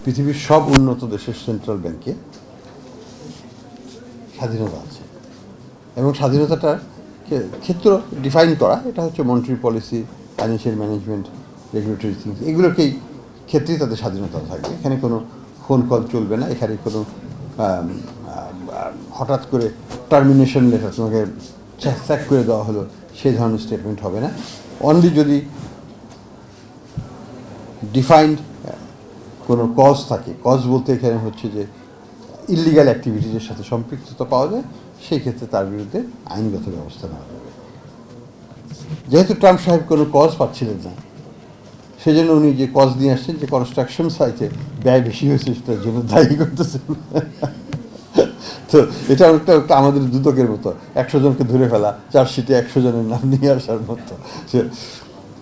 পৃথিবীর সব উন্নত দেশের সেন্ট্রাল ব্যাংকে স্বাধীনতা আছে, এবং স্বাধীনতাটার ক্ষেত্র ডিফাইন করা, এটা হচ্ছে monetary policy, financial management, regulatory things, এগুলোকেই ক্ষেত্রেই তাদের স্বাধীনতা থাকবে। এখানে কোনো ফোন কল চলবে না, এখানে কোনো হঠাৎ করে টার্মিনেশন লেটার, তোমাকে স্যাক করে দেওয়া হলো, সেই ধরনের স্টেটমেন্ট হবে না। অনলি যদি ডিফাইন্ড কোনো কজ থাকে, কজ বলতে এখানে হচ্ছে যে ইলিগাল অ্যাক্টিভিটিজের সাথে সম্পৃক্ততা পাওয়া যায়, সেই ক্ষেত্রে তার বিরুদ্ধে আইনগত ব্যবস্থা নেওয়া যাবে। যেহেতু ট্রাম্প সাহেব কোনো কজ পাচ্ছিলেন না, সেই জন্য উনি যে কজ নিয়ে আসছেন যে কনস্ট্রাকশন সাইটে ব্যয় বেশি হয়েছে সেটার জন্য দায়ী করতেছেন। তো এটা একটা আমাদের দুদকের মতো 100 জনকে ধরে ফেলা, চার্জশিটে 100 জনের নাম নিয়ে আসার মতো।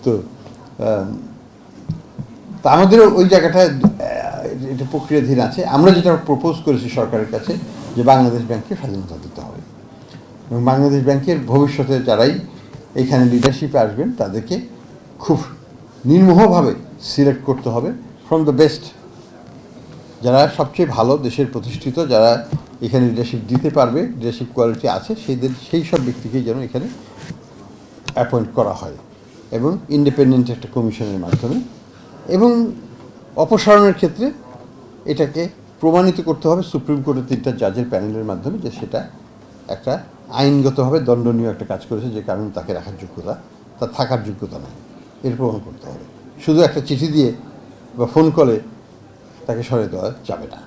তো তা আমাদেরও ওই জায়গাটায় এটা প্রক্রিয়াধীন আছে। আমরা যেটা প্রপোজ করেছি সরকারের কাছে, যে বাংলাদেশ ব্যাংককে স্বাধীনতা দিতে হবে, এবং বাংলাদেশ ব্যাংকের ভবিষ্যতে যারাই এখানে লিডারশিপে আসবেন তাদেরকে খুব নির্মোহভাবে সিলেক্ট করতে হবে ফ্রম দ্য বেস্ট, যারা সবচেয়ে ভালো, দেশের প্রতিষ্ঠিত, যারা এখানে লিডারশিপ দিতে পারবে, লিডারশিপ কোয়ালিটি আছে, সেই সব ব্যক্তিকেই যেন এখানে অ্যাপয়েন্ট করা হয়, এবং ইন্ডিপেন্ডেন্ট একটা কমিশনের মাধ্যমে। এবং অপসারণের ক্ষেত্রে এটাকে প্রমাণিত করতে হবে সুপ্রিম কোর্টের 3টা জাজের প্যানেলের মাধ্যমে যে সেটা একটা আইনগতভাবে দণ্ডনীয় একটা কাজ করেছে, যে কারণে তাকে রাখার যোগ্যতা, তার থাকার যোগ্যতা নেই, এর প্রমাণ করতে হবে। শুধু একটা চিঠি দিয়ে বা ফোন কলে তাকে সরিয়ে দেওয়া যাবে না।